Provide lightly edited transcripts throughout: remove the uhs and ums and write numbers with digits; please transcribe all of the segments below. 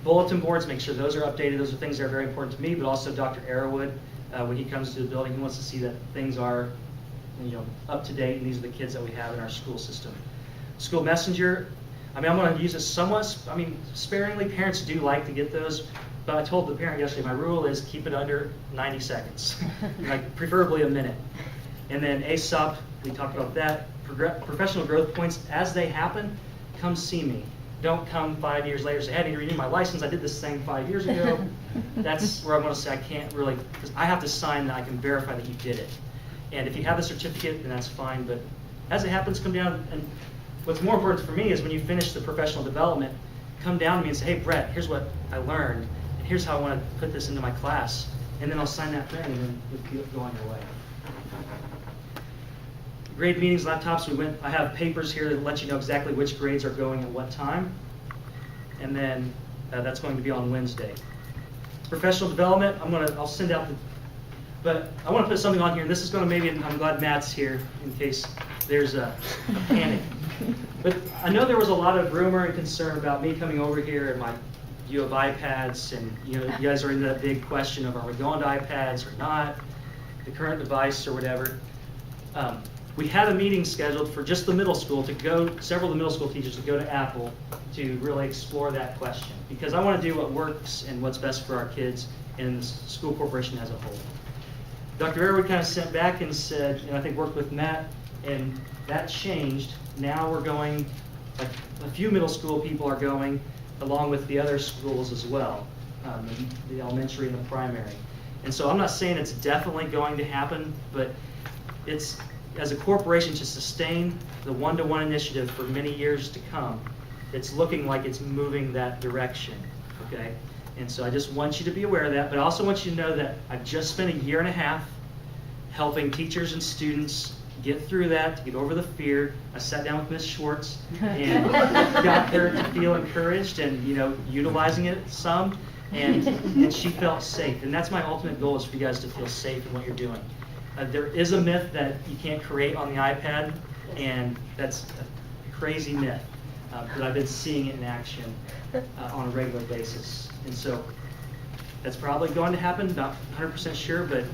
Bulletin boards, make sure those are updated. Those are things that are very important to me, but also Dr. Arrowwood, when he comes to the building, he wants to see that things are, up to date, and these are the kids that we have in our school system. School messenger, I'm going to use this somewhat, sparingly. Parents do like to get those, but I told the parent yesterday, my rule is keep it under 90 seconds, like preferably a minute. And then ASOP, we talked about that. Professional growth points, as they happen, come see me. Don't come 5 years later and say, hey, I need to renew my license. I did this thing 5 years ago. That's where I want to say I can't really, because I have to sign that I can verify that you did it. And if you have the certificate, then that's fine. But as it happens, come down. And what's more important for me is when you finish the professional development, come down to me and say, hey, Brett, here's what I learned. And here's how I want to put this into my class. And then I'll sign that thing, and then you'll keep going your way. Grade meetings, laptops, I have papers here that let you know exactly which grades are going at what time. And then that's going to be on Wednesday. Professional development, I'll send out but I want to put something on here, and this is going to I'm glad Matt's here in case there's a panic. But I know there was a lot of rumor and concern about me coming over here and my view of iPads, and you guys are into that big question of are we going to iPads or not, the current device or whatever. We had a meeting scheduled for just the middle school several of the middle school teachers to go to Apple to really explore that question. Because I want to do what works and what's best for our kids and the school corporation as a whole. Dr. Arrowwood kind of sent back and said, I think worked with Matt, and that changed. Now we're going, like a few middle school people are going, along with the other schools as well, the elementary and the primary. And so I'm not saying it's definitely going to happen, but it's, as a corporation, to sustain the one-to-one initiative for many years to come, it's looking like it's moving that direction, okay? And so I just want you to be aware of that, but I also want you to know that I've just spent a year and a half helping teachers and students get through that, to get over the fear. I sat down with Ms. Schwartz and got her to feel encouraged and, utilizing it some, and she felt safe. And that's my ultimate goal, is for you guys to feel safe in what you're doing. There is a myth that you can't create on the iPad, and that's a crazy myth. But I've been seeing it in action on a regular basis. And so that's probably going to happen, not 100% sure, but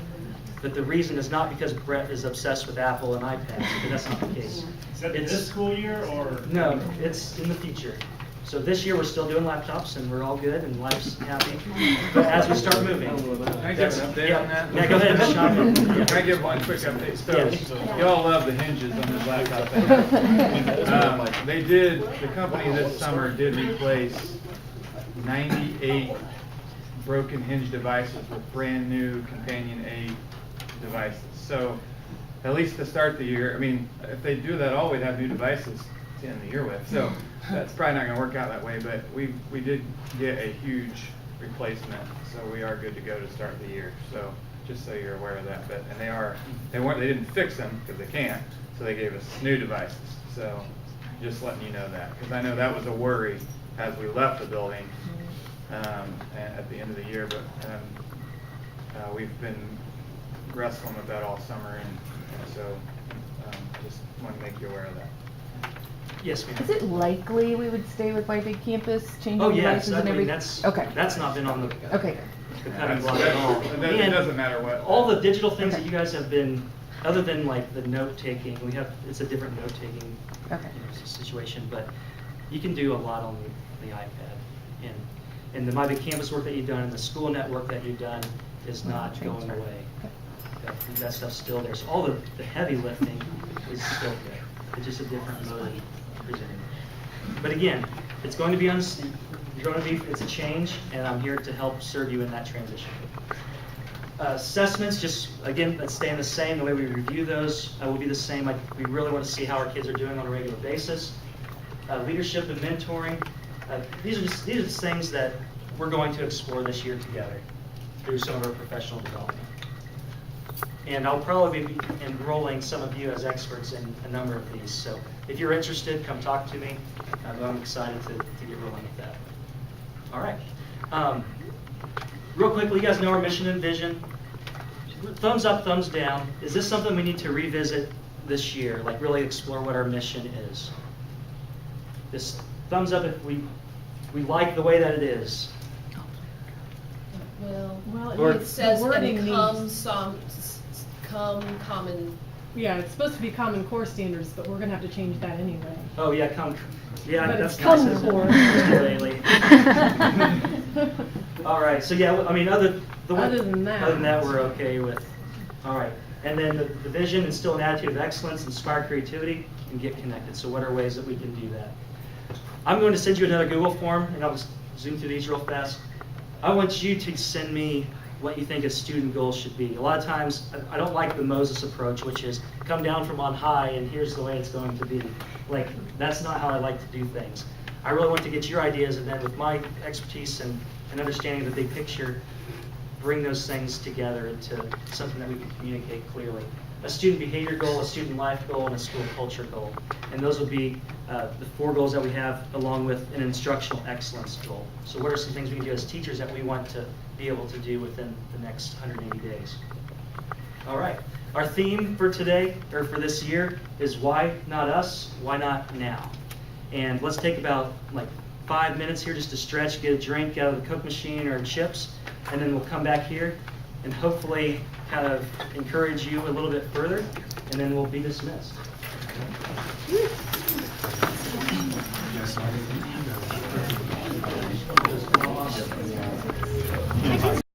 the reason is not because Brett is obsessed with Apple and iPads, because that's not the case. Is that this school year, or? No, it's in the future. So this year we're still doing laptops, and we're all good, and life's happy. But as we start moving, Can I give an update on that? Yeah, go ahead, Sean. Can I give one quick update? So, you all love the hinges on this laptop thing. The company this summer did replace 98 broken hinge devices with brand new Companion A devices. So, at least to start the year, if they do that all, we'd have new devices to end the year with. So that's probably not going to work out that way, but we did get a huge replacement, so we are good to go to start the year. So just so you're aware of that. They didn't fix them because they can't, so they gave us new devices. So just letting you know that, because I know that was a worry as we left the building at the end of the year, but we've been wrestling with that all summer, and so just want to make you aware of that. Yes, ma'am. Is it likely we would stay with my big campus, changing Oh, yes. devices and everything? Okay. That's not been on the cutting block at all. It doesn't matter what. All the digital things that you guys have been, other than like the note taking, it's a different note taking situation, but you can do a lot on the iPad. And the My Big Campus work that you've done and the school network that you've done is not going away. That stuff's still there. So all the heavy lifting is still there. It's just a different mode of presenting. But again, it's going to be it's a change, and I'm here to help serve you in that transition. Assessments, just again, let's stay the same. The way we review those will be the same. We really want to see how our kids are doing on a regular basis. Leadership and mentoring. These are just things that we're going to explore this year together through some of our professional development. And I'll probably be enrolling some of you as experts in a number of these. So if you're interested, come talk to me. I'm excited to get rolling with that. All right. Real quickly, you guys know our mission and vision. Thumbs up, thumbs down. Is this something we need to revisit this year, like really explore what our mission is? This thumbs up if we we like the way that it is. Well, Or- it says wording and needs- come common. Yeah, it's supposed to be Common Core standards, but we're gonna have to change that anyway. Oh, yeah, yeah, But that's it's nice, come isn't it, for. Mr. Bailey? All right, so yeah, I mean, other than that, we're okay with. All right, and then the vision, instill an attitude of excellence, inspire creativity, and get connected. So what are ways that we can do that? I'm going to send you another Google form, and I'll just zoom through these real fast. I want you to send me what you think a student goal should be. A lot of times, I don't like the Moses approach, which is come down from on high and here's the way it's going to be. Like, that's not how I like to do things. I really want to get your ideas, and then with my expertise and understanding the big picture, bring those things together into something that we can communicate clearly. A student behavior goal, a student life goal, and a school culture goal. And those would be the 4 goals that we have, along with an instructional excellence goal. So what are some things we can do as teachers that we want to be able to do within the next 180 days? All right. Our theme for today, or for this year, is why not us? Why not now? And let's take about like 5 minutes here just to stretch, get a drink out of the Coke machine or chips, and then we'll come back here and hopefully kind of encourage you a little bit further, and then we'll be dismissed.